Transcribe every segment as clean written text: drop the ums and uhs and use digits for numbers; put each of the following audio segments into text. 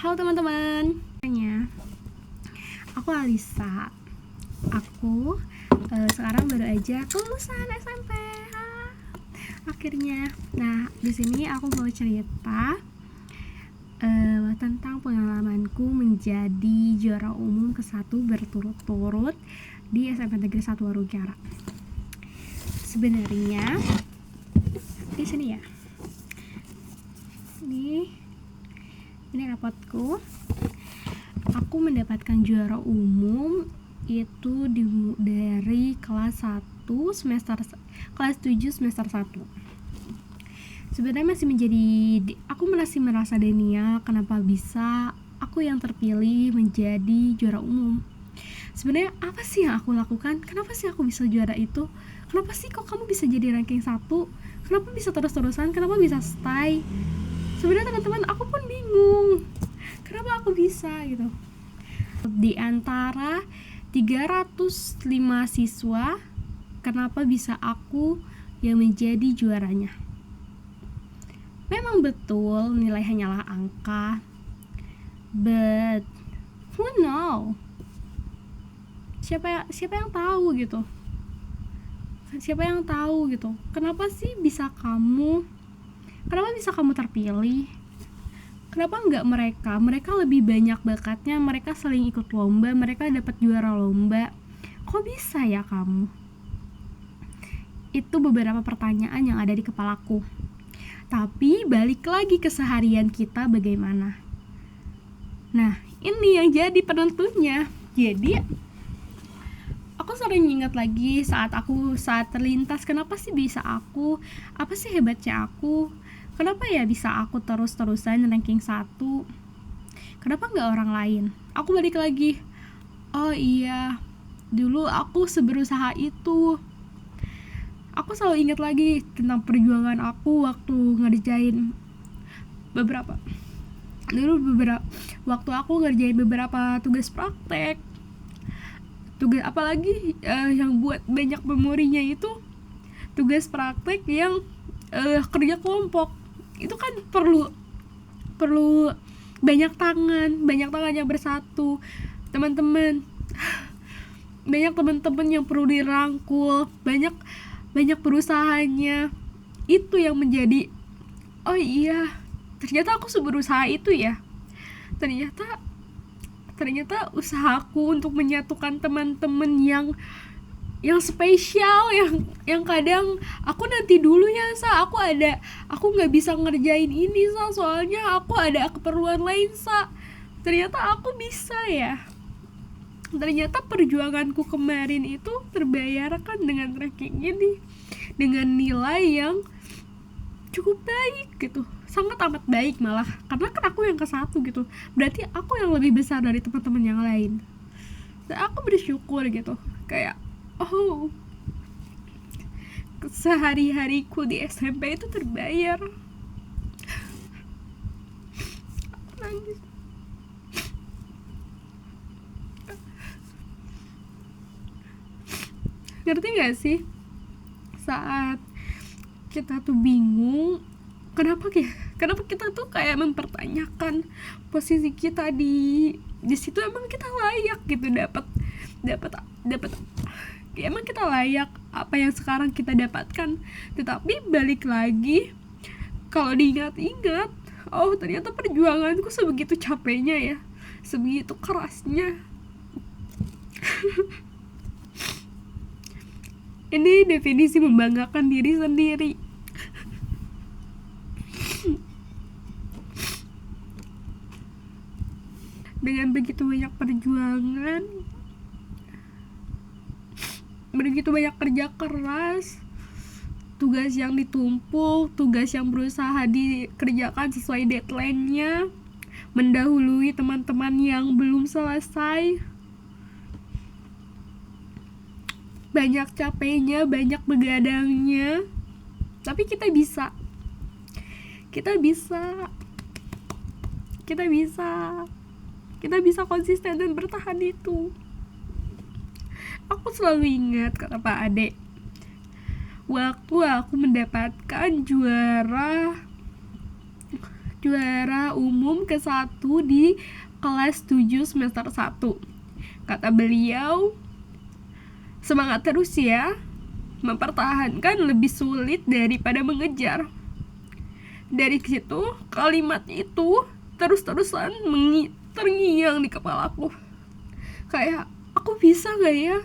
Halo teman-teman, aku Alisa. Aku sekarang baru aja lulusan SMP. Akhirnya. Nah, di sini aku mau cerita tentang pengalamanku menjadi juara umum ke-1 berturut-turut di SMP Negeri 1 Warukiara. Sebenarnya di sini ya. Ini rapotku. Aku mendapatkan juara umum itu dari kelas 7 semester 1. Sebenarnya aku masih merasa denial kenapa bisa aku yang terpilih menjadi juara umum. Sebenarnya apa sih yang aku lakukan? Kenapa sih aku bisa juara itu? Kenapa sih kok kamu bisa jadi ranking 1? Kenapa bisa terus-terusan? Kenapa bisa stay? Sebenarnya teman-teman, aku pun bingung kenapa aku bisa gitu. Di antara 305 siswa, kenapa bisa aku yang menjadi juaranya? Memang betul nilai hanyalah angka, but who know? Siapa yang tahu gitu? Siapa yang tahu gitu? Kenapa bisa kamu terpilih? Kenapa enggak mereka? Mereka lebih banyak bakatnya, mereka saling ikut lomba, mereka dapat juara lomba. Kok bisa ya kamu? Itu beberapa pertanyaan yang ada di kepalaku. Tapi balik lagi ke seharian kita bagaimana? Nah, ini yang jadi penentunya. Jadi aku sering ingat lagi saat terlintas, kenapa sih bisa aku? Apa sih hebatnya aku? Kenapa ya bisa aku terus-terusan ranking 1? Kenapa nggak orang lain? Aku balik lagi, oh iya, dulu aku seberusaha itu. Aku selalu ingat lagi tentang perjuangan aku waktu ngerjain waktu aku ngerjain beberapa tugas praktek. Apalagi yang buat banyak memorinya itu tugas praktek yang kerja kelompok. Itu kan perlu banyak tangan yang bersatu, teman-teman. Banyak teman-teman yang perlu dirangkul, banyak berusahanya. Itu yang menjadi, oh iya, ternyata aku seberusaha itu ya. Ternyata usahaku untuk menyatukan teman-teman yang spesial, yang kadang aku nanti dulu ya aku nggak bisa ngerjain ini soalnya aku ada keperluan lain ternyata aku bisa ya. Ternyata perjuanganku kemarin itu terbayarkan dengan ranking ini, dengan nilai yang cukup baik gitu, sangat amat baik malah, karena kan aku yang ke-1 gitu, berarti aku yang lebih besar dari teman-teman yang lain. Dan aku bersyukur gitu, kayak oh, sehari-hariku di SMP itu terbayar. Nangis. Ngerti gak sih? Saat kita tuh bingung, kenapa kita tuh kayak mempertanyakan posisi kita di situ, emang kita layak gitu dapat emang kita layak apa yang sekarang kita dapatkan. Tetapi balik lagi, kalau diingat-ingat, oh ternyata perjuanganku sebegitu capeknya ya, sebegitu kerasnya. Ini definisi membanggakan diri sendiri. Dengan begitu banyak perjuangan, begitu banyak kerja keras, tugas yang ditumpuk, tugas yang berusaha dikerjakan sesuai deadline-nya, mendahului teman-teman yang belum selesai. Banyak capeknya, banyak begadangnya, tapi kita bisa konsisten dan bertahan itu. Aku selalu ingat kata Pak Ade, waktu aku mendapatkan juara juara umum ke-1 di kelas 7 semester 1. Kata beliau, semangat terus ya, mempertahankan lebih sulit daripada mengejar. Dari situ kalimat itu terus-terusan terngiang di kepalaku. Kayak, aku bisa gak ya?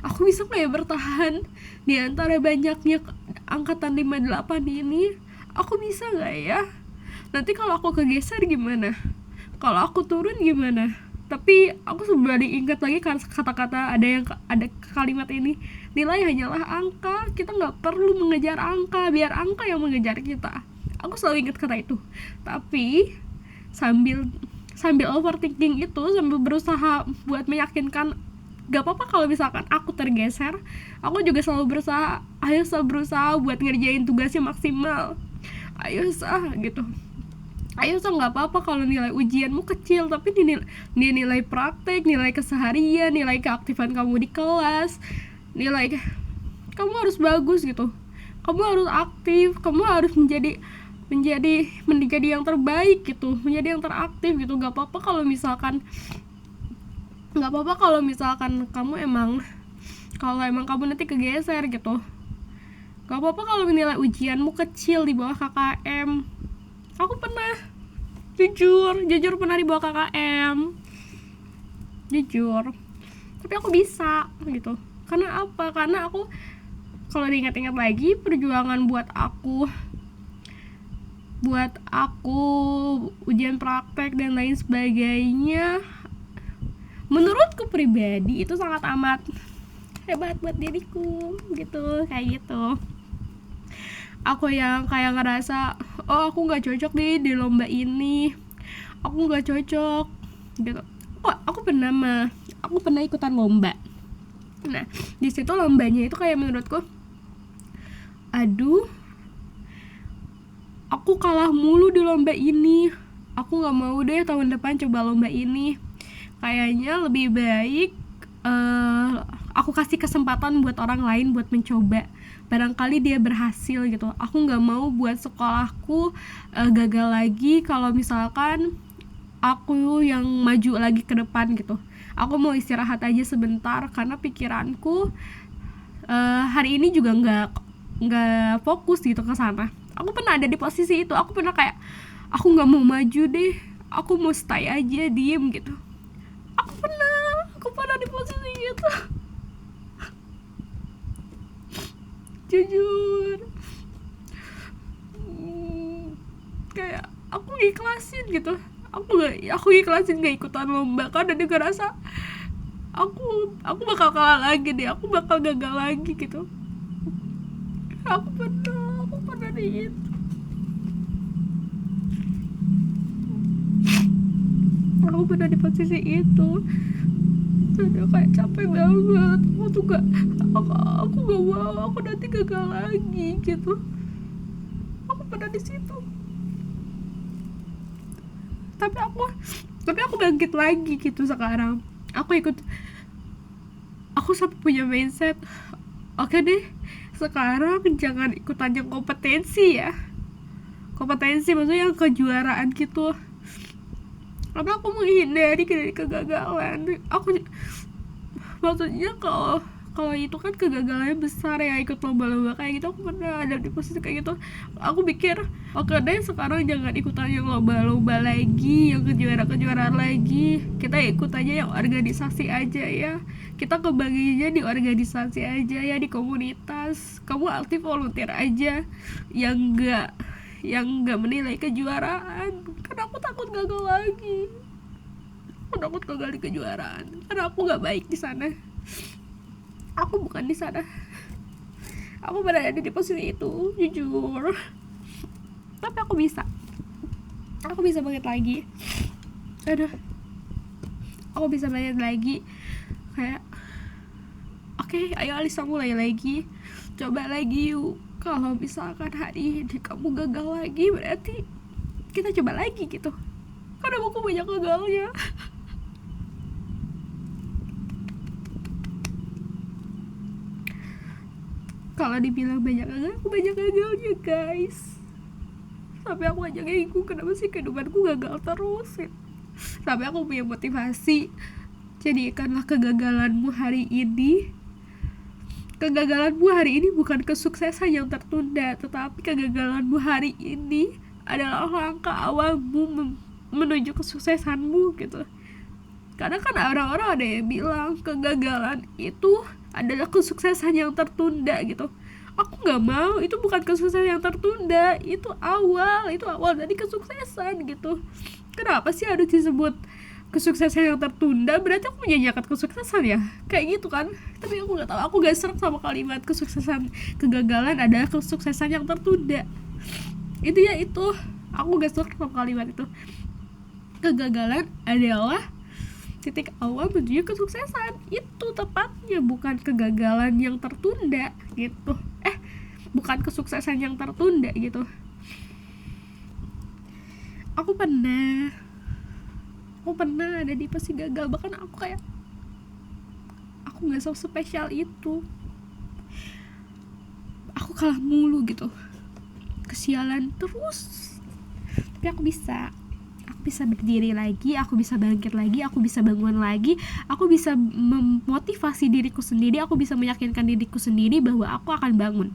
Aku bisa gak ya bertahan di antara banyaknya angkatan 58 ini? Aku bisa gak ya? Nanti kalau aku kegeser gimana? Kalau aku turun gimana? Tapi aku sebenarnya ingat lagi kata-kata ada kalimat ini, nilai hanyalah angka, kita nggak perlu mengejar angka, biar angka yang mengejar kita. Aku selalu ingat kata itu. Tapi sambil overthinking itu, sambil berusaha buat meyakinkan gak apa-apa kalau misalkan aku tergeser, aku juga selalu berusaha buat ngerjain tugasnya maksimal. Ayo gitu. Ayo nggak apa-apa kalau nilai ujianmu kecil, tapi nilai praktek, nilai keseharian, nilai keaktifan kamu di kelas, nilai kamu harus bagus gitu. Kamu harus aktif, kamu harus menjadi yang terbaik gitu, menjadi yang teraktif gitu. Nggak apa-apa kalau misalkan kamu emang kamu nanti kegeser gitu. Gak apa-apa kalau nilai ujianmu kecil di bawah KKM. Aku pernah jujur pernah di bawah KKM, jujur, tapi aku bisa gitu. Karena apa? Karena aku, kalau diingat-ingat lagi, perjuangan buat aku ujian praktek dan lain sebagainya, menurutku pribadi itu sangat amat hebat buat diriku gitu, kayak gitu. Aku yang kayak ngerasa, oh aku nggak cocok nih di lomba ini, aku nggak cocok gitu. Aku pernah ikutan lomba. Nah, di situ lombanya itu kayak menurutku, aduh, aku kalah mulu di lomba ini, aku nggak mau deh tahun depan coba lomba ini. Kayaknya lebih baik aku kasih kesempatan buat orang lain buat mencoba, barangkali dia berhasil gitu. Aku nggak mau buat sekolahku gagal lagi kalau misalkan aku yang maju lagi ke depan gitu. Aku mau istirahat aja sebentar karena pikiranku hari ini juga nggak fokus gitu ke sana. Aku pernah ada di posisi itu. Aku pernah kayak, aku nggak mau maju deh, aku mau stay aja diem gitu. Aku pernah di posisi itu. Jujur, kayak aku ngiklasin gitu. Aku ngiklasin gak ikutan lomba karena dia ngerasa aku bakal kalah lagi deh, aku bakal gagal lagi gitu. Aku pernah di itu. Aku pernah di posisi itu. Udah kayak capek banget. Aku gak mau aku nanti gagal lagi gitu. Aku pernah di situ. Tapi aku bangkit lagi gitu sekarang. Aku sampai punya mindset, oke deh, sekarang jangan ikutan yang kompetensi ya. Kompetensi maksudnya yang kejuaraan gitu. Karena aku menghindari dari kegagalan. Maksudnya kalau itu kan kegagalannya besar ya, ikut lomba-lomba kayak gitu. Aku pernah ada di posisi kayak gitu. Aku pikir, oke deh, sekarang jangan ikutan yang lomba-lomba lagi, yang kejuaraan lagi. Kita ikut aja yang organisasi aja ya. Kita kebagiannya di organisasi aja ya, di komunitas. Kamu aktif volunteer aja, yang nggak menilai kejuaraan. Karena aku takut gagal lagi. Aku takut gagal di kejuaraan karena aku nggak baik di sana. Aku bukan di sana. Aku berada di posisi itu, jujur. Tapi aku bisa bangkit lagi. Aku bisa bangkit lagi. Kayak, oke, ayo Alisa mulai lagi. Coba lagi yuk. Kalau misalkan hari ini kamu gagal lagi, berarti kita coba lagi gitu. Karena aku banyak gagalnya. Kalau dibilang banyak gagal, aku banyak gagalnya guys. sampai aku aja ngiku, kenapa sih kehidupanku gagal terus gitu. Sampai aku punya motivasi, jadikanlah kegagalanmu hari ini bukan kesuksesan yang tertunda, tetapi kegagalanmu hari ini adalah langkah awalmu menuju kesuksesanmu gitu. Karena kan orang-orang ada yang bilang kegagalan itu adalah kesuksesan yang tertunda gitu. Aku nggak mau, itu bukan kesuksesan yang tertunda, itu awal dari kesuksesan gitu. Kenapa sih harus disebut kesuksesan yang tertunda? Berarti aku menyanyiakan kesuksesan ya, kayak gitu kan. Tapi aku nggak tahu, aku gak serak sama kalimat kegagalan adalah kesuksesan yang tertunda. Itu aku gak serak sama kalimat itu. Kegagalan adalah titik awal menuju kesuksesan, itu tepatnya, bukan kegagalan yang tertunda gitu. Bukan kesuksesan yang tertunda gitu. Aku pernah ada di posisi gagal, bahkan aku nggak spesial itu, aku kalah mulu gitu, kesialan terus. Tapi aku bisa berdiri lagi, aku bisa bangkit lagi, aku bisa bangun lagi, aku bisa memotivasi diriku sendiri, aku bisa meyakinkan diriku sendiri bahwa aku akan bangun,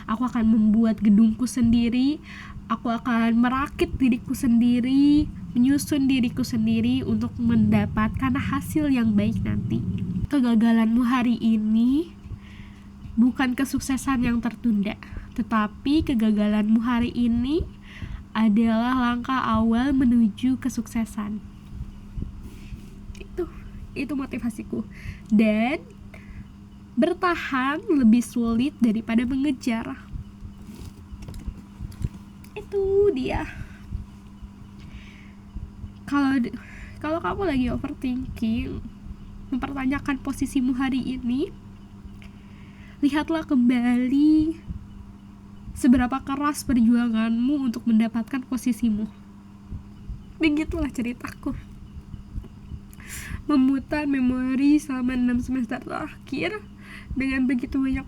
aku akan membuat gedungku sendiri, aku akan merakit diriku sendiri, menyusun diriku sendiri untuk mendapatkan hasil yang baik nanti. Kegagalanmu hari ini bukan kesuksesan yang tertunda, tetapi kegagalanmu hari ini adalah langkah awal menuju kesuksesan. Itu motivasiku. Dan bertahan lebih sulit daripada mengejar. Itu dia. Kalau kamu lagi overthinking, mempertanyakan posisimu hari ini, lihatlah kembali seberapa keras perjuanganmu untuk mendapatkan posisimu. Begitulah ceritaku. Memutar memori selama 6 semester terakhir dengan begitu banyak